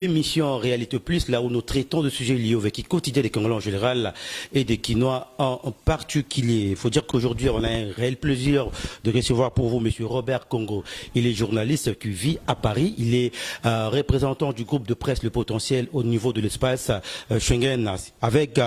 Émission Réalité Plus, là où nous traitons de sujets liés au vécu quotidien des Congolais en général et des Quinois en particulier. Il faut dire qu'aujourd'hui, on a un réel plaisir de recevoir pour vous Monsieur Robert Congo. Il est journaliste qui vit à Paris. Il est représentant du groupe de presse Le Potentiel au niveau de l'espace Schengen. Avec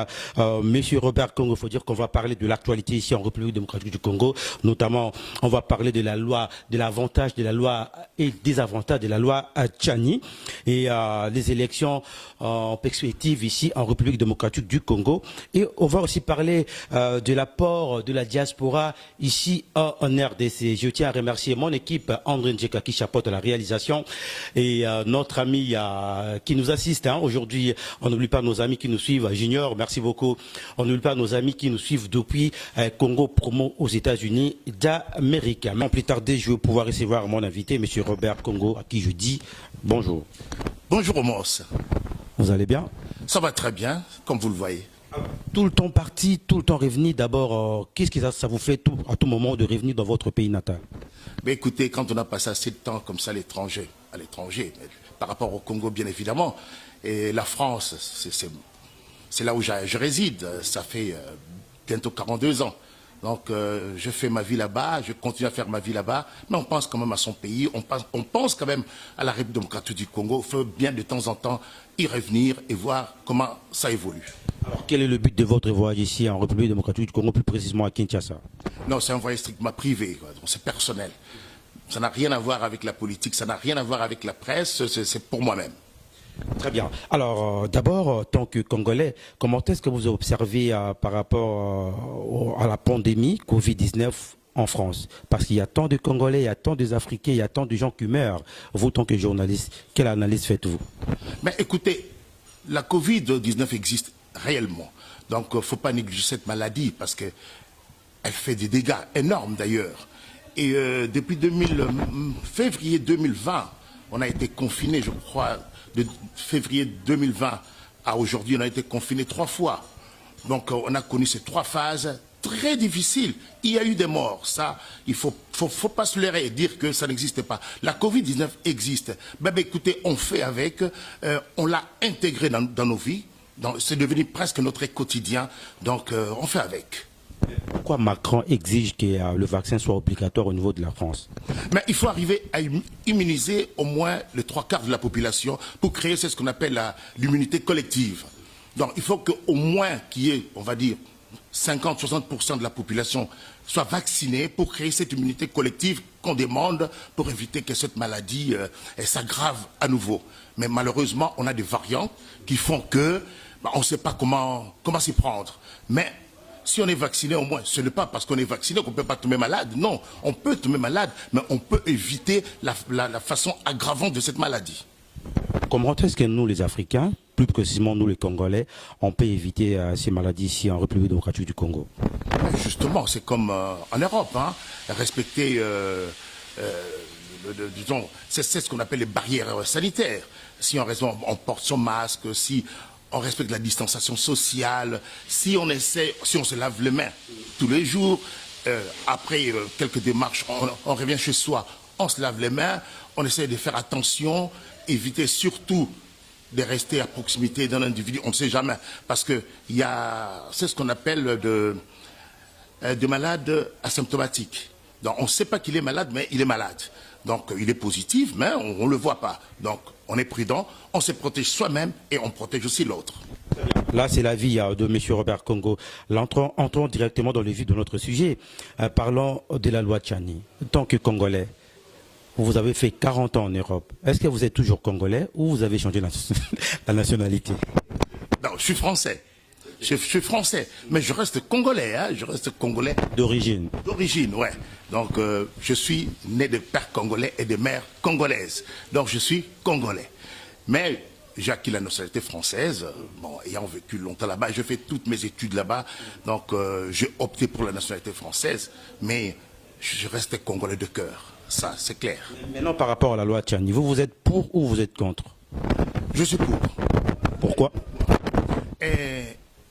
Monsieur Robert Congo, il faut dire qu'on va parler de l'actualité ici en République démocratique du Congo. Notamment, on va parler de la loi, de l'avantage de la loi et des avantages de la loi Tchani. Et les élections en perspective ici en République démocratique du Congo. Et on va aussi parler de l'apport de la diaspora ici en RDC. Je tiens à remercier mon équipe, André Ndjeka qui chapeaute la réalisation et notre ami qui nous assiste aujourd'hui. On n'oublie pas nos amis qui nous suivent, Junior, merci beaucoup. On n'oublie pas nos amis qui nous suivent depuis Congo Promo aux États-Unis d'Amérique. Mais plus tard, je vais pouvoir recevoir mon invité, M. Robert Congo, à qui je dis bonjour. Bonjour Omos. Vous allez bien? Ça va très bien, comme vous le voyez. Tout le temps parti, tout le temps revenu. D'abord, qu'est-ce que ça vous fait à tout moment de revenir dans votre pays natal? Mais écoutez, quand on a passé assez de temps comme ça à l'étranger, par rapport au Congo bien évidemment, et la France, c'est là où je réside, ça fait bientôt 42 ans. Donc je fais ma vie là-bas, je continue à faire ma vie là-bas, mais on pense quand même à son pays, on pense quand même à la République démocratique du Congo. Il faut bien de temps en temps y revenir et voir comment ça évolue. Alors quel est le but de votre voyage ici en République démocratique du Congo, plus précisément à Kinshasa? Non, c'est un voyage strictement privé, c'est personnel. Ça n'a rien à voir avec la politique, ça n'a rien à voir avec la presse, c'est pour moi-même. Très bien. Alors, d'abord, en tant que Congolais, comment est-ce que vous observez par rapport à la pandémie Covid-19 en France? Parce qu'il y a tant de Congolais, il y a tant d'Africains, il y a tant de gens qui meurent. Vous, en tant que journaliste, quelle analyse faites-vous? Mais écoutez, la Covid-19 existe réellement. Donc, il ne faut pas négliger cette maladie parce qu'elle fait des dégâts énormes d'ailleurs. Et depuis février 2020, on a été confinés, je crois, de février 2020 à aujourd'hui, on a été confinés 3 fois. Donc on a connu ces 3 phases très difficiles. Il y a eu des morts, ça, il faut pas se leurrer et dire que ça n'existe pas. La Covid-19 existe. Ben, écoutez, on fait avec, on l'a intégré dans nos vies, c'est devenu presque notre quotidien, donc on fait avec. Pourquoi Macron exige que le vaccin soit obligatoire au niveau de la France? Mais il faut arriver à immuniser au moins les 3/4 de la population pour créer ce qu'on appelle l'immunité collective. Donc il faut qu'au moins qu'il y ait, on va dire, 50-60% de la population soit vaccinée pour créer cette immunité collective qu'on demande pour éviter que cette maladie s'aggrave à nouveau. Mais malheureusement, on a des variants qui font que on ne sait pas comment s'y prendre. Mais si on est vacciné, au moins, ce n'est pas parce qu'on est vacciné qu'on ne peut pas tomber malade. Non, on peut tomber malade, mais on peut éviter la façon aggravante de cette maladie. Comment est-ce que nous, les Africains, plus précisément nous, les Congolais, on peut éviter ces maladies ici en République démocratique du Congo? Justement, c'est comme en Europe, hein, respecter, disons, c'est ce qu'on appelle les barrières sanitaires. Si on porte son masque, si on respecte la distanciation sociale, si on se lave les mains tous les jours, après quelques démarches, on revient chez soi, on se lave les mains, on essaie de faire attention, éviter surtout de rester à proximité d'un individu, on ne sait jamais, parce que c'est ce qu'on appelle de malades asymptomatiques. Donc on ne sait pas qu'il est malade, mais il est malade. Donc il est positif, mais on ne le voit pas. Donc on est prudent, on se protège soi-même et on protège aussi l'autre. Là, c'est l'avis de M. Robert Congo. Entrons directement dans le vif de notre sujet. Parlons de la loi Tchani. En tant que Congolais, vous avez fait 40 ans en Europe. Est-ce que vous êtes toujours Congolais ou vous avez changé la nationalité? Non, je suis français. Je suis français, mais je reste congolais, hein, je reste congolais. D'origine? D'origine, ouais. Donc, je suis né de père congolais et de mère congolaise. Donc, je suis congolais. Mais j'ai acquis la nationalité française, ayant vécu longtemps là-bas. Je fais toutes mes études là-bas. Donc, j'ai opté pour la nationalité française, mais je reste congolais de cœur. Ça, c'est clair. Maintenant, par rapport à la loi Tchani, vous êtes pour ou vous êtes contre? Je suis pour. Pourquoi?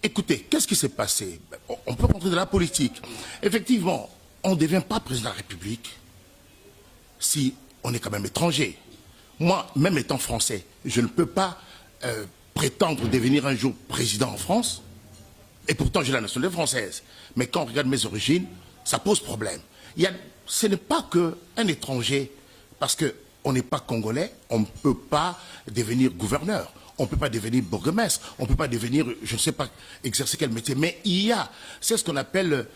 Écoutez, qu'est-ce qui s'est passé? On peut rentrer dans la politique. Effectivement, on ne devient pas président de la République si on est quand même étranger. Moi, même étant français, je ne peux pas prétendre devenir un jour président en France, et pourtant j'ai la nationalité française. Mais quand on regarde mes origines, ça pose problème. Ce n'est pas qu'un étranger, parce qu'on n'est pas congolais, on ne peut pas devenir gouverneur, on ne peut pas devenir bourgmestre, on ne peut pas devenir, je ne sais pas exercer quel métier, mais c'est ce qu'on appelle,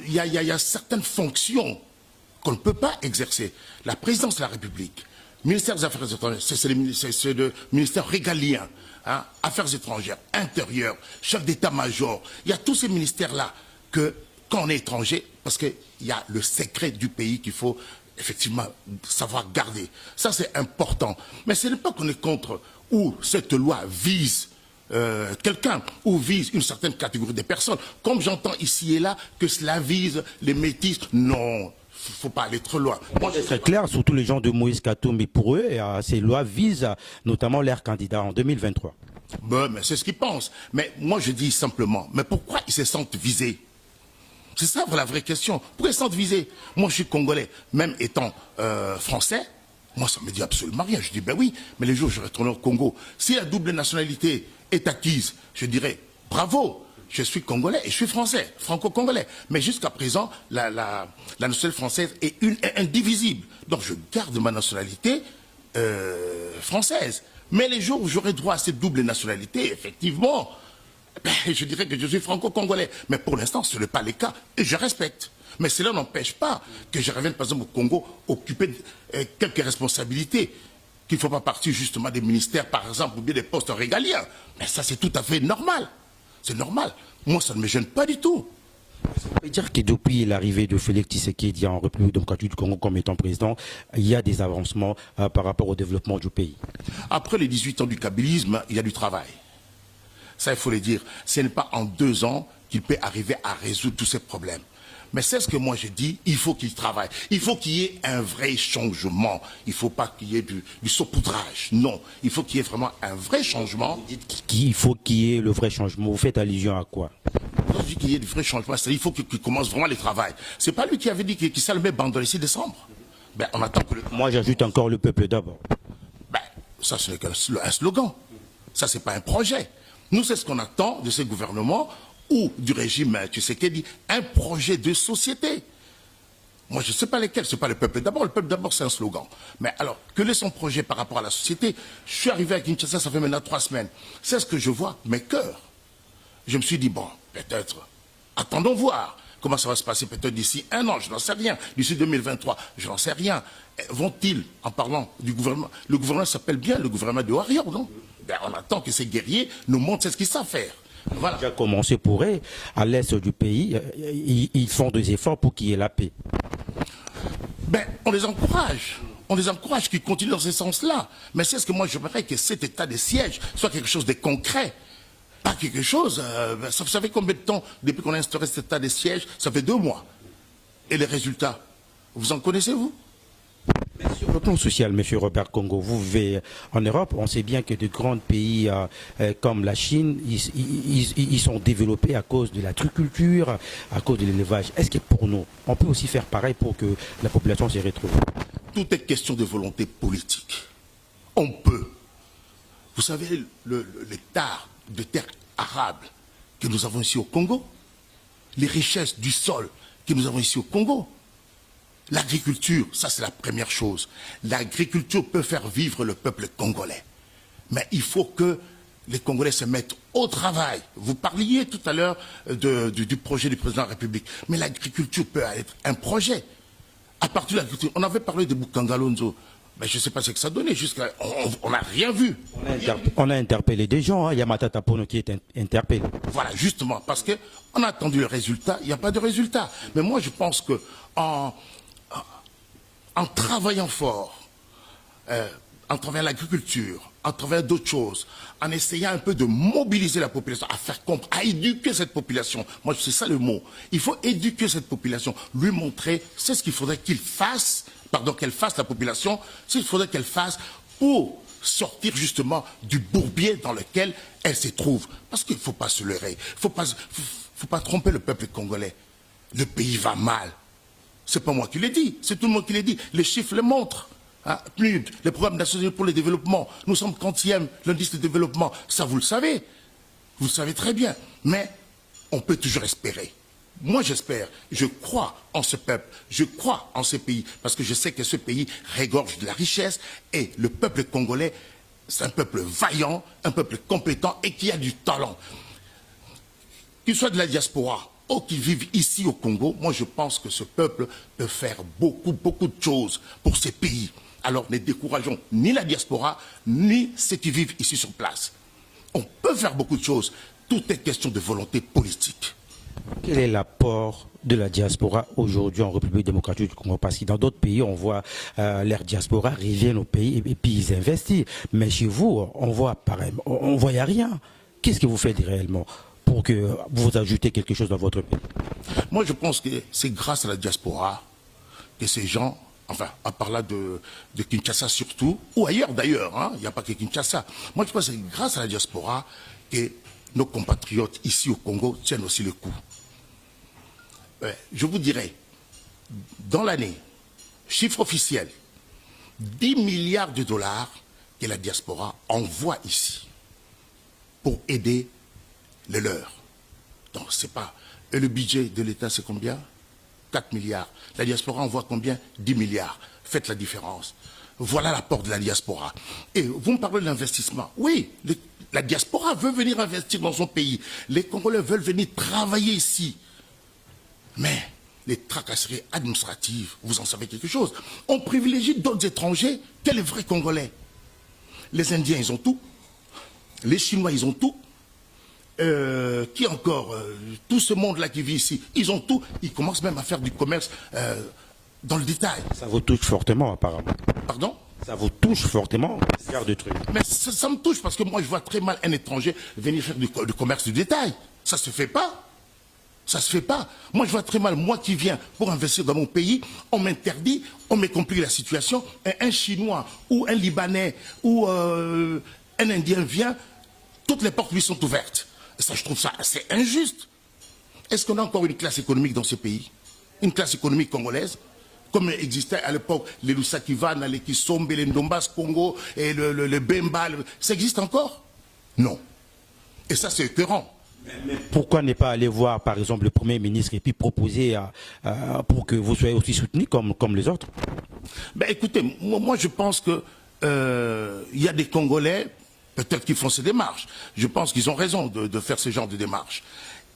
il y a certaines fonctions qu'on ne peut pas exercer. La présidence de la République, ministère des Affaires étrangères, c'est le ministère régalien, hein, Affaires étrangères, intérieur, chef d'état-major. Il y a tous ces ministères-là que, quand on est étranger, parce qu'il y a le secret du pays qu'il faut effectivement savoir garder. Ça, c'est important. Mais ce n'est pas qu'on est contre où cette loi vise quelqu'un ou vise une certaine catégorie de personnes. Comme j'entends ici et là que cela vise les métis. Non. Il ne faut pas aller trop loin. C'est très clair, surtout les gens de Moïse Katumbi, pour eux, ces lois visent notamment leurs candidats en 2023. Mais c'est ce qu'ils pensent. Mais moi, je dis simplement, mais pourquoi ils se sentent visés? C'est ça la vraie question. Pourquoi ils se sentent visés? Moi, je suis congolais, même étant français. Moi, ça ne me dit absolument rien. Je dis, ben oui, mais les jours où je retourne au Congo, si la double nationalité est acquise, je dirais, bravo. Je suis congolais et je suis français, franco-congolais. Mais jusqu'à présent, la nationalité française est indivisible. Donc je garde ma nationalité française. Mais les jours où j'aurai droit à cette double nationalité, effectivement, je dirais que je suis franco-congolais. Mais pour l'instant, ce n'est pas le cas et je respecte. Mais cela n'empêche pas que je revienne, par exemple, au Congo, occuper quelques responsabilités. Qu'il ne faut pas partir justement des ministères, par exemple, ou bien des postes régaliens. Mais ça, c'est tout à fait normal. C'est normal. Moi, ça ne me gêne pas du tout. On peut dire que depuis l'arrivée de Félix Tshisekedi en République démocratique du Congo comme étant président, il y a des avancements par rapport au développement du pays. Après les 18 ans du kabylisme, il y a du travail. Ça, il faut le dire. Ce n'est pas en 2 ans qu'il peut arriver à résoudre tous ces problèmes. Mais c'est ce que moi je dis, il faut qu'il travaille. Il faut qu'il y ait un vrai changement. Il ne faut pas qu'il y ait du saupoudrage. Non, il faut qu'il y ait vraiment un vrai changement. Vous dites qu'il faut qu'il y ait le vrai changement. Vous faites allusion à quoi? Quand je dis qu'il y ait du vrai changement, c'est-à-dire qu'il faut qu'il commence vraiment le travail. C'est pas lui qui avait dit qu'il s'allumait bandole le 6 décembre. Ben, on attend que Moi, j'ajoute encore le peuple d'abord. Ben, ça, ce n'est qu'un slogan. Ça, ce n'est pas un projet. Nous, c'est ce qu'on attend de ce gouvernement ou du régime Tshisekedi, un projet de société. Moi, je ne sais pas lesquels, ce n'est pas le peuple d'abord. Le peuple d'abord, c'est un slogan. Mais alors, quel est son projet par rapport à la société? Je suis arrivé à Kinshasa, ça fait maintenant 3 semaines. C'est ce que je vois, mes cœurs. Je me suis dit, bon, peut-être, attendons voir comment ça va se passer, peut-être d'ici 1 an, je n'en sais rien. D'ici 2023, je n'en sais rien. Vont-ils, en parlant du gouvernement, le gouvernement s'appelle bien le gouvernement de Warrior, non? Ben, on attend que ces guerriers nous montrent ce qu'ils savent faire. Voilà. Déjà commencé pour eux, à l'est du pays, ils font des efforts pour qu'il y ait la paix. Ben, on les encourage. On les encourage qu'ils continuent dans ce sens-là. Mais c'est ce que moi, je voudrais que cet état de siège soit quelque chose de concret. Pas quelque chose... ça fait combien de temps, depuis qu'on a instauré cet état de siège? Ça fait 2 mois. Et les résultats, vous en connaissez, vous? Sur le plan social, M. Robert Congo, vous vivez en Europe, on sait bien que de grands pays comme la Chine, ils sont développés à cause de l'agriculture, à cause de l'élevage. Est-ce que pour nous, on peut aussi faire pareil pour que la population se retrouve? Tout est question de volonté politique. On peut. Vous savez, l'hectare de terre arable que nous avons ici au Congo, les richesses du sol que nous avons ici au Congo, l'agriculture, ça c'est la première chose. L'agriculture peut faire vivre le peuple congolais. Mais il faut que les Congolais se mettent au travail. Vous parliez tout à l'heure du projet du président de la République. Mais l'agriculture peut être un projet. À partir de l'agriculture, on avait parlé de Bukangalonzo. Mais je ne sais pas ce que ça donnait. On n'a rien vu. On a interpellé des gens. Hein. Il y a Matata Pono qui est interpellé. Voilà, justement. Parce qu'on a attendu le résultat. Il n'y a pas de résultat. Mais moi, je pense que en travaillant fort, en travaillant l'agriculture, en travaillant d'autres choses, en essayant un peu de mobiliser la population, à faire comprendre, à éduquer cette population. Moi, c'est ça le mot. Il faut éduquer cette population, lui montrer, c'est ce qu'il faudrait qu'il fasse, qu'elle fasse la population, c'est ce qu'il faudrait qu'elle fasse pour sortir justement du bourbier dans lequel elle se trouve. Parce qu'il ne faut pas se leurrer, il ne faut pas tromper le peuple congolais. Le pays va mal. C'est pas moi qui l'ai dit, c'est tout le monde qui l'a dit. Les chiffres le montrent. Hein, PNUD, le programme national pour le développement. Nous sommes 30e, l'indice de développement. Ça, vous le savez. Vous le savez très bien. Mais on peut toujours espérer. Moi, j'espère. Je crois en ce peuple. Je crois en ce pays. Parce que je sais que ce pays régorge de la richesse. Et le peuple congolais, c'est un peuple vaillant, un peuple compétent et qui a du talent. Qu'il soit de la diaspora ou qui vivent ici au Congo, moi je pense que ce peuple peut faire beaucoup de choses pour ces pays. Alors ne décourageons ni la diaspora, ni ceux qui vivent ici sur place. On peut faire beaucoup de choses. Tout est question de volonté politique. Quel est l'apport de la diaspora aujourd'hui en République démocratique du Congo? Parce que dans d'autres pays, on voit leur diaspora reviennent au pays et puis ils investissent. Mais chez vous, on voit pareil, on ne voit rien. Qu'est-ce que vous faites réellement pour que vous ajoutez quelque chose dans votre pays? Moi, je pense que c'est grâce à la diaspora que ces gens, enfin, à part là de Kinshasa surtout, ou ailleurs d'ailleurs, hein, il n'y a pas que Kinshasa. Moi, je pense que c'est grâce à la diaspora que nos compatriotes ici au Congo tiennent aussi le coup. Je vous dirais, dans l'année, chiffre officiel, 10 milliards de dollars que la diaspora envoie ici pour aider les leurs. Donc, c'est pas... Et le budget de l'État, c'est combien? 4 milliards. La diaspora envoie combien? 10 milliards. Faites la différence. Voilà l'apport de la diaspora. Et vous me parlez de l'investissement. Oui, la diaspora veut venir investir dans son pays. Les Congolais veulent venir travailler ici. Mais les tracasseries administratives, vous en savez quelque chose. On privilégie d'autres étrangers que les vrais Congolais. Les Indiens, ils ont tout. Les Chinois, ils ont tout. Qui encore tout ce monde-là qui vit ici, ils ont tout. Ils commencent même à faire du commerce dans le détail. Ça vous touche fortement, apparemment. Pardon? Ça vous touche fortement, ce genre de truc. Mais ça me touche parce que moi, je vois très mal un étranger venir faire du commerce du détail. Ça se fait pas. Ça se fait pas. Moi, je vois très mal, moi qui viens pour investir dans mon pays, on m'interdit, on me complique la situation. Et un Chinois ou un Libanais ou un Indien vient, toutes les portes lui sont ouvertes. Et ça, je trouve ça assez injuste. Est-ce qu'on a encore une classe économique dans ce pays? Une classe économique congolaise? Comme existait à l'époque les Lusakivana, les Kisombe, les Ndombas Congo, et le Bemba, ça existe encore? Non. Et ça, c'est écœurant. Mais pourquoi ne pas aller voir, par exemple, le Premier ministre et puis proposer pour que vous soyez aussi soutenu comme les autres? Ben, écoutez, moi je pense que y a des Congolais, peut-être qu'ils font ces démarches. Je pense qu'ils ont raison de faire ce genre de démarches.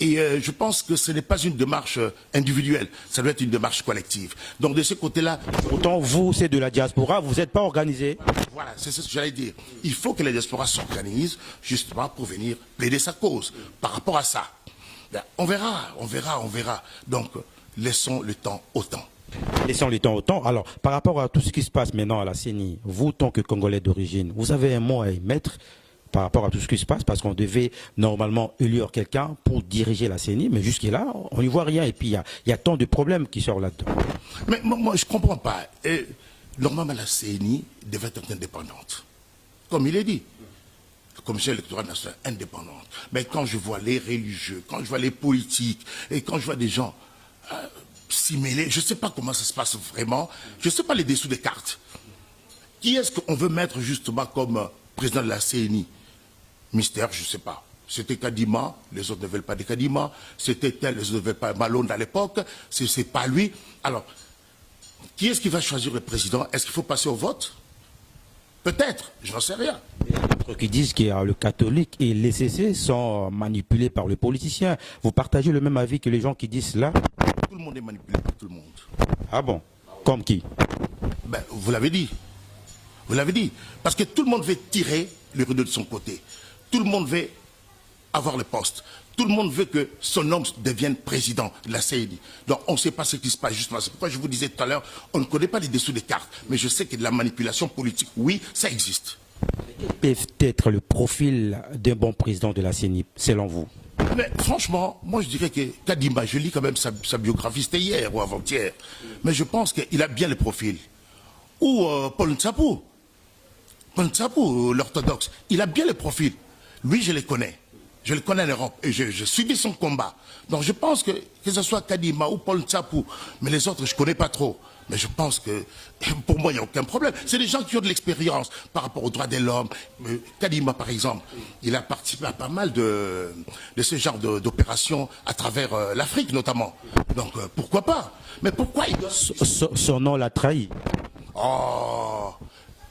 Et je pense que ce n'est pas une démarche individuelle, ça doit être une démarche collective. Donc de ce côté-là... Autant vous, c'est de la diaspora, vous n'êtes pas organisé. Voilà, c'est ce que j'allais dire. Il faut que la diaspora s'organise justement pour venir plaider sa cause. Par rapport à ça, ben, on verra. Donc laissons le temps au temps. Laissons le temps au temps. Alors, par rapport à tout ce qui se passe maintenant à la CENI, vous, tant que Congolais d'origine, vous avez un mot à émettre par rapport à tout ce qui se passe, parce qu'on devait normalement élire quelqu'un pour diriger la CENI, mais jusque-là, on n'y voit rien. Et puis, il y a tant de problèmes qui sortent là-dedans. Mais moi, je ne comprends pas. Normalement, la CENI devait être indépendante. Comme il est dit. La Commission électorale nationale indépendante. Mais quand je vois les religieux, quand je vois les politiques, et quand je vois des gens s'y mêler, je ne sais pas comment ça se passe vraiment. Je ne sais pas les dessous des cartes. Qui est-ce qu'on veut mettre justement comme président de la CENI? Mystère, je ne sais pas. C'était Kadima, les autres ne veulent pas de Kadima. C'était tel, les autres ne veulent pas Malone à l'époque. C'est pas lui. Alors, qui est-ce qui va choisir le président? Est-ce qu'il faut passer au vote? Peut-être, je n'en sais rien. Il y a d'autres qui disent que le catholique et les CC sont manipulés par les politiciens. Vous partagez le même avis que les gens qui disent cela? Tout le monde est manipulé par tout le monde. Ah bon? Comme qui? Ben, vous l'avez dit. Vous l'avez dit. Parce que tout le monde veut tirer le rideau de son côté. Tout le monde veut avoir le poste. Tout le monde veut que son homme devienne président de la CENI. Donc on ne sait pas ce qui se passe justement. C'est pourquoi je vous disais tout à l'heure, on ne connaît pas les dessous des cartes. Mais je sais que de la manipulation politique, oui, ça existe. Quel peut être le profil d'un bon président de la CENI, selon vous? Mais franchement, moi je dirais que Kadima, je lis quand même sa biographie, c'était hier ou avant-hier. Mais je pense qu'il a bien le profil. Ou Paul Ntsapou. Paul Ntsapou, l'orthodoxe, il a bien le profil. Lui, je le connais. Je le connais en Europe et je suivi son combat. Donc je pense que ce soit Kadima ou Paul Ntsapou, mais les autres, je ne connais pas trop. Mais je pense que, pour moi, il n'y a aucun problème. C'est des gens qui ont de l'expérience par rapport aux droits de l'homme. Kadima, par exemple, il a participé à pas mal de ce genre d'opérations à travers l'Afrique, notamment. Donc, pourquoi pas? Mais pourquoi il doit... Son nom l'a trahi. Oh,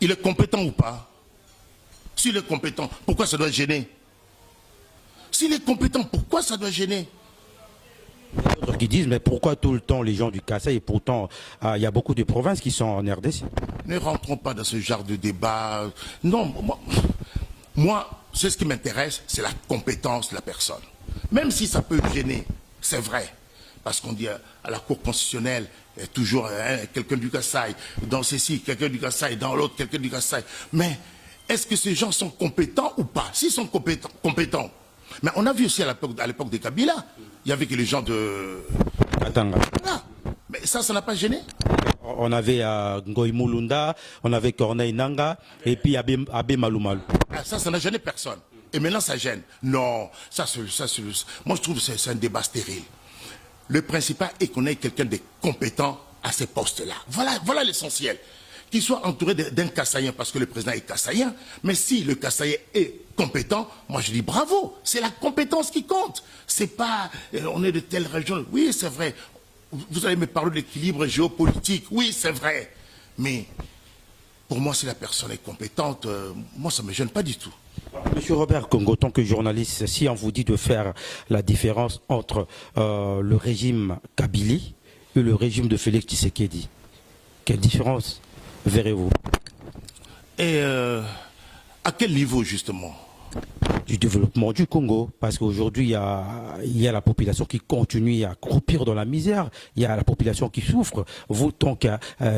il est compétent ou pas? S'il est compétent, pourquoi ça doit gêner? S'il est compétent, pourquoi ça doit gêner? D'autres qui disent, mais pourquoi tout le temps les gens du Kassai, et pourtant il y a beaucoup de provinces qui sont en RDC. Ne rentrons pas dans ce genre de débat. Non, moi c'est ce qui m'intéresse, c'est la compétence de la personne. Même si ça peut gêner, c'est vrai. Parce qu'on dit à la Cour constitutionnelle, il y a toujours quelqu'un du Kassai, dans ceci, quelqu'un du Kassai, dans l'autre, quelqu'un du Kassai. Mais est-ce que ces gens sont compétents ou pas? S'ils sont compétents. Mais on a vu aussi à l'époque de Kabila, il y avait que les gens de... Katanga. Voilà. Mais ça n'a pas gêné. On avait Ngoï Mulunda, on avait Corneille Nanga, et puis Abbé Malumalu. Ça n'a gêné personne. Et maintenant, ça gêne. Non, moi je trouve que c'est un débat stérile. Le principal est qu'on ait quelqu'un de compétent à ces postes-là. Voilà l'essentiel. Qu'il soit entouré d'un Kassaïen, parce que le président est Kassaïen, mais si le Kassaïen est compétent, moi je dis bravo, c'est la compétence qui compte. C'est pas, on est de telle région, oui c'est vrai, vous allez me parler de l'équilibre géopolitique, oui c'est vrai, mais pour moi si la personne est compétente, moi ça ne me gêne pas du tout. Monsieur Robert Congo, en tant que journaliste, si on vous dit de faire la différence entre le régime Kabili et le régime de Félix Tshisekedi, quelle différence verrez-vous? Et à quel niveau justement? Du développement du Congo, parce qu'aujourd'hui il y a la population qui continue à croupir dans la misère, il y a la population qui souffre. Vous, tant que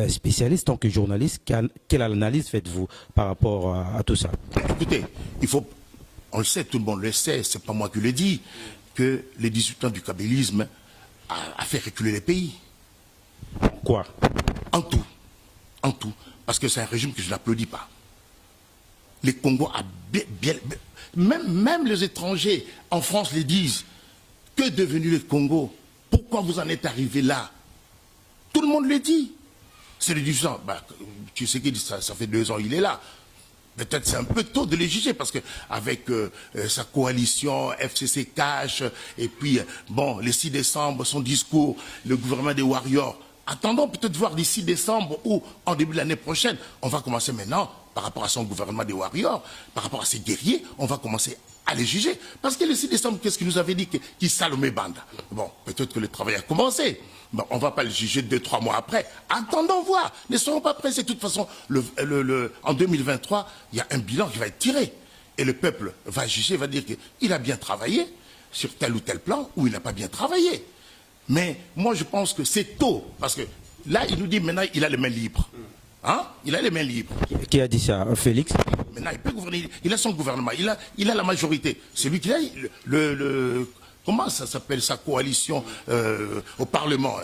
spécialiste, tant que journaliste, quelle analyse faites-vous par rapport à tout ça? Écoutez, on le sait, tout le monde le sait, c'est pas moi qui le dis, que les 18 ans du kabylisme a fait reculer les pays. Quoi? En tout, parce que c'est un régime que je n'applaudis pas. Les Congos a même les étrangers en France le disent. Que devenu le Congo? Pourquoi vous en êtes arrivé là? Tout le monde le dit. C'est le 18 ans. Tu sais qu'il ça fait 2 ans il est là. Peut-être c'est un peu tôt de les juger parce que avec sa coalition FCC Cash et puis bon le 6 décembre son discours, le gouvernement des Warriors. Attendons peut-être voir d'ici décembre ou en début de l'année prochaine. On va commencer maintenant, par rapport à son gouvernement des Warriors, par rapport à ses guerriers, on va commencer à les juger. Parce que le 6 décembre, qu'est-ce qu'il nous avait dit? Qu'il Salomé Banda. Bon, peut-être que le travail a commencé. Bon, on ne va pas le juger 2-3 mois après. Attendons voir. Ne soyons pas pressés. De toute façon, en 2023, il y a un bilan qui va être tiré. Et le peuple va juger, va dire qu'il a bien travaillé sur tel ou tel plan ou il n'a pas bien travaillé. Mais moi, je pense que c'est tôt, parce que là, il nous dit maintenant, il a les mains libres. Hein? Il a les mains libres. Qui a dit ça? Félix? Maintenant, il peut gouverner, il a son gouvernement, il a la majorité. C'est lui qui a comment ça s'appelle, sa coalition au Parlement.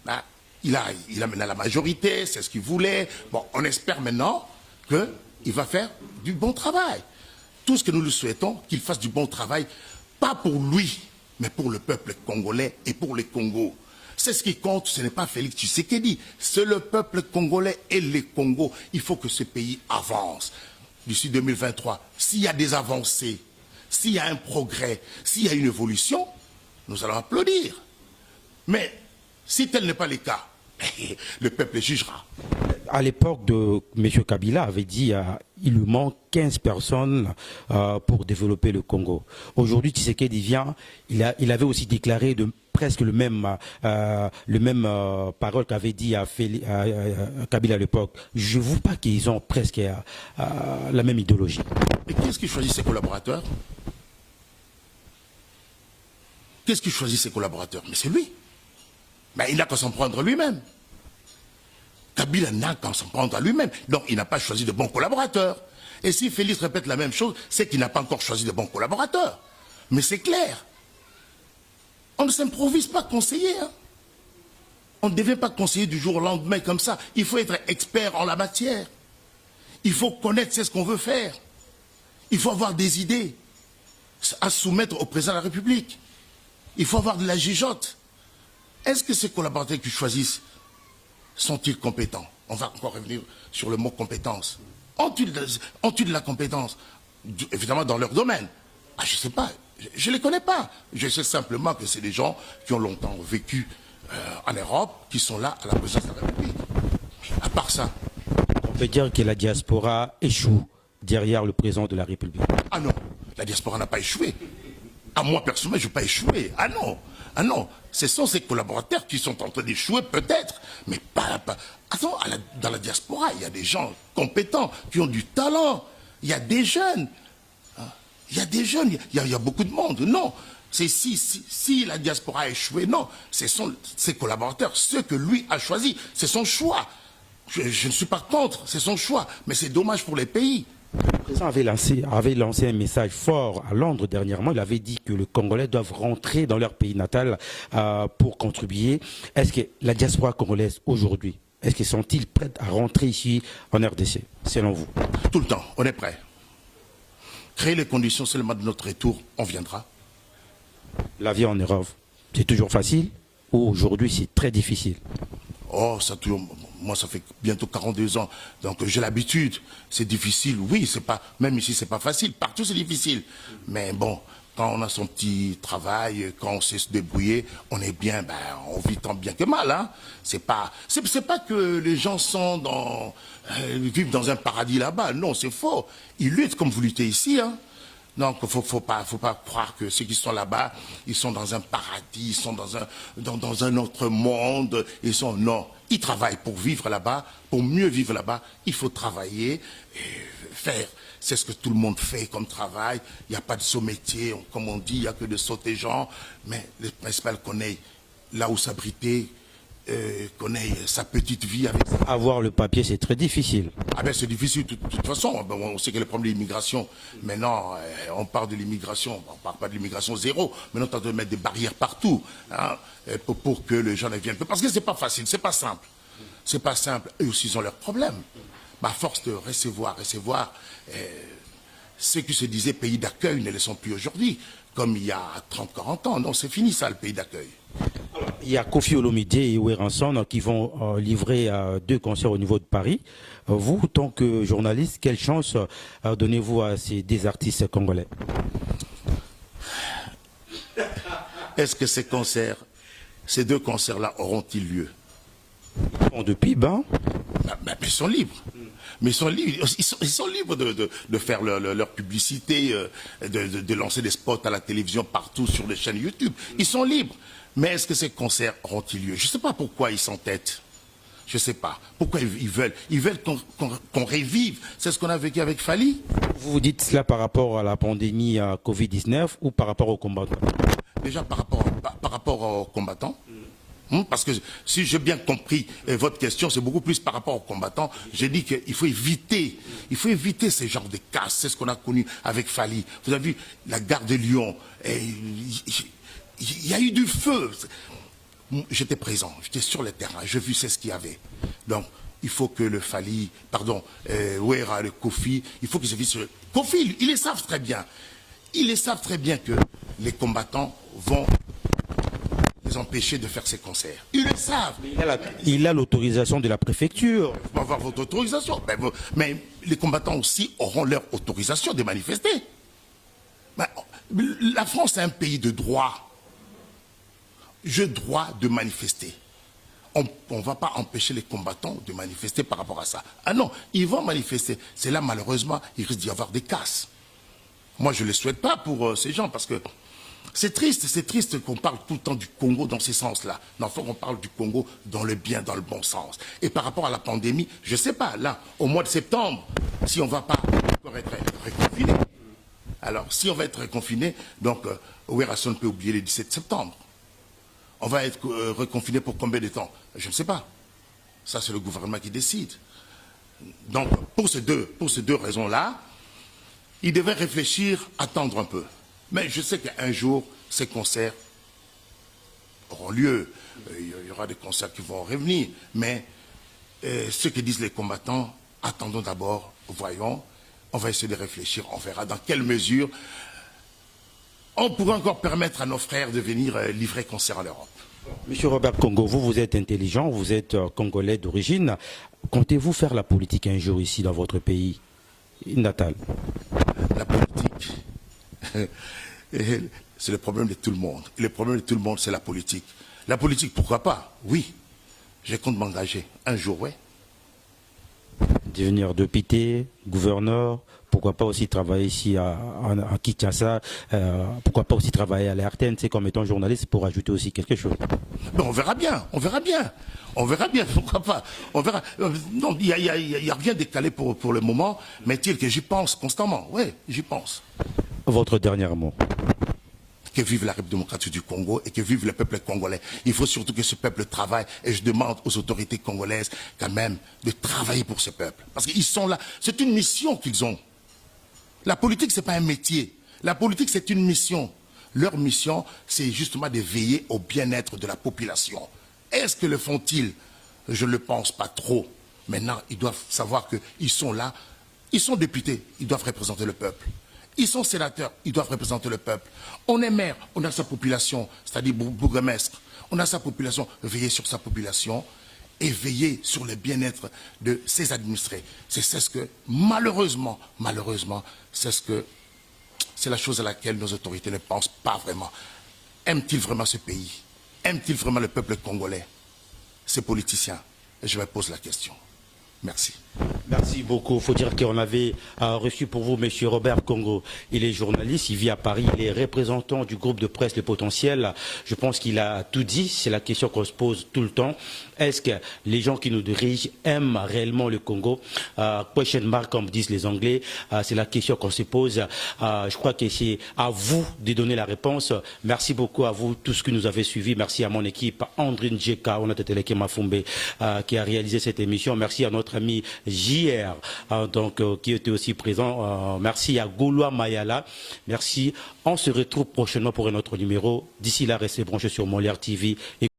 Là. Il a maintenant la majorité, c'est ce qu'il voulait. Bon, on espère maintenant qu'il va faire du bon travail. Tout ce que nous lui souhaitons, qu'il fasse du bon travail, pas pour lui, mais pour le peuple congolais et pour les Congos. C'est ce qui compte, ce n'est pas Félix Tshisekedi, c'est le peuple congolais et les Congos. Il faut que ce pays avance. D'ici 2023, s'il y a des avancées, s'il y a un progrès, s'il y a une évolution, nous allons applaudir. Mais si tel n'est pas le cas, le peuple jugera. À l'époque de M. Kabila avait dit il lui manque 15 personnes pour développer le Congo. Aujourd'hui, Tshisekedi vient, il avait aussi déclaré presque le même parole qu'avait dit à Kabila à l'époque. Je ne vois pas qu'ils ont presque la même idéologie. Et qu'est-ce qui choisit ses collaborateurs? Qu'est-ce qui choisit ses collaborateurs? Mais c'est lui. Ben, il n'a qu'à s'en prendre lui-même. Kabila n'a qu'à s'en prendre à lui-même. Donc, il n'a pas choisi de bons collaborateurs. Et si Félix répète la même chose, c'est qu'il n'a pas encore choisi de bons collaborateurs. Mais c'est clair. On ne s'improvise pas conseiller. Hein. On ne devient pas conseiller du jour au lendemain comme ça. Il faut être expert en la matière. Il faut connaître ce qu'on veut faire. Il faut avoir des idées à soumettre au président de la République. Il faut avoir de la jugeote. Est-ce que ces collaborateurs qui choisissent sont-ils compétents? On va encore revenir sur le mot compétence. Ont-ils de la compétence? Évidemment dans leur domaine. Ah, je ne sais pas, je ne les connais pas. Je sais simplement que c'est des gens qui ont longtemps vécu en Europe, qui sont là à la présidence de la République. À part ça. On peut dire que la diaspora échoue derrière le président de la République. Ah non, la diaspora n'a pas échoué. À moi, personnellement, je n'ai pas échoué. Ah non, ah non. Ce sont ces collaborateurs qui sont en train d'échouer, peut-être, mais pas. Attends, dans la diaspora, il y a des gens compétents, qui ont du talent. Il y a des jeunes. Il y a des jeunes, il y a beaucoup de monde. Non, c'est si la diaspora a échoué, non. Ce sont ses collaborateurs, ceux que lui a choisis. C'est son choix. Je ne suis pas contre, c'est son choix. Mais c'est dommage pour les pays. Le président avait lancé un message fort à Londres dernièrement. Il avait dit que les Congolais doivent rentrer dans leur pays natal pour contribuer. Est-ce que la diaspora congolaise aujourd'hui, est-ce qu'ils sont-ils prêts à rentrer ici en RDC, selon vous? Tout le temps, on est prêt. Créer les conditions seulement de notre retour, on viendra. La vie en Europe, c'est toujours facile ou aujourd'hui c'est très difficile? Oh, moi ça fait bientôt 42 ans, donc j'ai l'habitude. C'est difficile, oui, c'est pas, même ici c'est pas facile, partout c'est difficile. Mais bon, quand on a son petit travail, quand on sait se débrouiller, on est bien, on vit tant bien que mal, hein. C'est pas que les gens vivent dans un paradis là-bas, non, c'est faux. Ils luttent comme vous luttez ici, hein. Donc, faut pas croire que ceux qui sont là-bas, ils sont dans un paradis, ils sont dans un autre monde. Non, ils travaillent pour vivre là-bas, pour mieux vivre là-bas. Il faut travailler et faire. C'est ce que tout le monde fait comme travail. Il n'y a pas de saut métier, comme on dit, il n'y a que de sauter gens. Mais le principal connaît là où s'abriter, connaît sa petite vie avec ça. Avoir le papier, c'est très difficile. Ah ben c'est difficile de toute façon. On sait que le problème de l'immigration, maintenant on parle de l'immigration, on ne parle pas de l'immigration zéro, maintenant on tente de mettre des barrières partout, hein, pour que les gens ne viennent pas. Parce que c'est pas facile, c'est pas simple. C'est pas simple. Eux aussi ils ont leurs problèmes. À force de recevoir, ceux qui se disaient pays d'accueil ne le sont plus aujourd'hui, comme il y a 30-40 ans. Non, c'est fini ça, le pays d'accueil. Il y a Kofi Olomide et Weranson qui vont livrer 2 concerts au niveau de Paris. Vous, tant que journaliste, quelle chance donnez-vous à ces 2 artistes congolais? Est-ce que ces 2 concerts-là auront-ils lieu? Depuis, mais ils sont libres. Mais ils sont libres de faire leur publicité, de lancer des spots à la télévision partout sur les chaînes YouTube. Ils sont libres. Mais est-ce que ces concerts auront-ils lieu? Je ne sais pas pourquoi ils s'entêtent. Je ne sais pas. Pourquoi ils veulent qu'on revive. C'est ce qu'on a vécu avec Fali. Vous dites cela par rapport à la pandémie Covid-19 ou par rapport aux combattants? Déjà par rapport aux combattants. Parce que si j'ai bien compris votre question, c'est beaucoup plus par rapport aux combattants. J'ai dit qu'il faut éviter ce genre de casse. C'est ce qu'on a connu avec Fali. Vous avez vu la gare de Lyon. Il y a eu du feu. J'étais présent, j'étais sur le terrain, j'ai vu c'est ce qu'il y avait. Donc, il faut que le Fali, Wera, le Kofi, il faut qu'ils se visent. Kofi, ils le savent très bien. Ils le savent très bien que les combattants vont les empêcher de faire ces concerts. Ils le savent. Il a l'autorisation de la préfecture. Vous pouvez avoir votre autorisation. Mais les combattants aussi auront leur autorisation de manifester. La France est un pays de droit. J'ai droit de manifester. On ne va pas empêcher les combattants de manifester par rapport à ça. Ah non, ils vont manifester. C'est là, malheureusement, il risque d'y avoir des casses. Moi, je ne le souhaite pas pour ces gens, parce que c'est triste qu'on parle tout le temps du Congo dans ces sens-là. Non, il faut qu'on parle du Congo dans le bien, dans le bon sens. Et par rapport à la pandémie, je ne sais pas, là, au mois de septembre, si on ne va pas encore être reconfiné. Alors, si on va être reconfiné, donc, Weranson peut oublier le 17 septembre. On va être reconfiné pour combien de temps? Je ne sais pas. Ça, c'est le gouvernement qui décide. Donc, pour ces deux raisons-là, il devait réfléchir, attendre un peu. Mais je sais qu'un jour, ces concerts auront lieu. Il y aura des concerts qui vont revenir. Mais ce que disent les combattants, attendons d'abord, voyons. On va essayer de réfléchir, on verra dans quelle mesure on pourrait encore permettre à nos frères de venir livrer concert en Europe. Monsieur Robert Congo, vous êtes intelligent, vous êtes congolais d'origine. Comptez-vous faire la politique un jour ici dans votre pays natal? La politique, c'est le problème de tout le monde. Et le problème de tout le monde, c'est la politique. La politique, pourquoi pas? Oui, je compte m'engager un jour, oui. Devenir député, gouverneur, pourquoi pas aussi travailler ici à Kinshasa, pourquoi pas aussi travailler à la RTNC comme étant journaliste pour ajouter aussi quelque chose. Mais on verra bien, on verra bien. On verra bien, pourquoi pas. On verra. Non, il y a rien décalé pour le moment, mais il que j'y pense constamment. Oui, j'y pense. Votre dernier mot. Que vive la République démocratique du Congo et que vive le peuple congolais. Il faut surtout que ce peuple travaille et je demande aux autorités congolaises quand même de travailler pour ce peuple. Parce qu'ils sont là, c'est une mission qu'ils ont. La politique, c'est pas un métier. La politique, c'est une mission. Leur mission, c'est justement de veiller au bien-être de la population. Est-ce que le font-ils? Je ne le pense pas trop. Maintenant, ils doivent savoir qu'ils sont là, ils sont députés, ils doivent représenter le peuple. Ils sont sénateurs, ils doivent représenter le peuple. On est maire, on a sa population, c'est-à-dire bourgmestre. On a sa population, veiller sur sa population et veiller sur le bien-être de ses administrés. C'est ce que, malheureusement, c'est la chose à laquelle nos autorités ne pensent pas vraiment. Aiment-ils vraiment ce pays? Aiment-ils vraiment le peuple congolais? Ces politiciens, je me pose la question. Merci. Merci beaucoup. Il faut dire qu'on avait reçu pour vous M. Robert Congo. Il est journaliste, il vit à Paris, il est représentant du groupe de presse Le Potentiel. Je pense qu'il a tout dit. C'est la question qu'on se pose tout le temps. Est-ce que les gens qui nous dirigent aiment réellement le Congo? Question mark, comme disent les Anglais. C'est la question qu'on se pose. Je crois que c'est à vous de donner la réponse. Merci beaucoup à vous, tous qui nous avez suivis. Merci à mon équipe, Andrine Djeka, Onateteleke Mafumbe, qui a réalisé cette émission. Merci à notre ami JR, qui était aussi présent. Merci à Gouloua Mayala. Merci. On se retrouve prochainement pour un autre numéro. D'ici là, restez branchés sur Molière TV.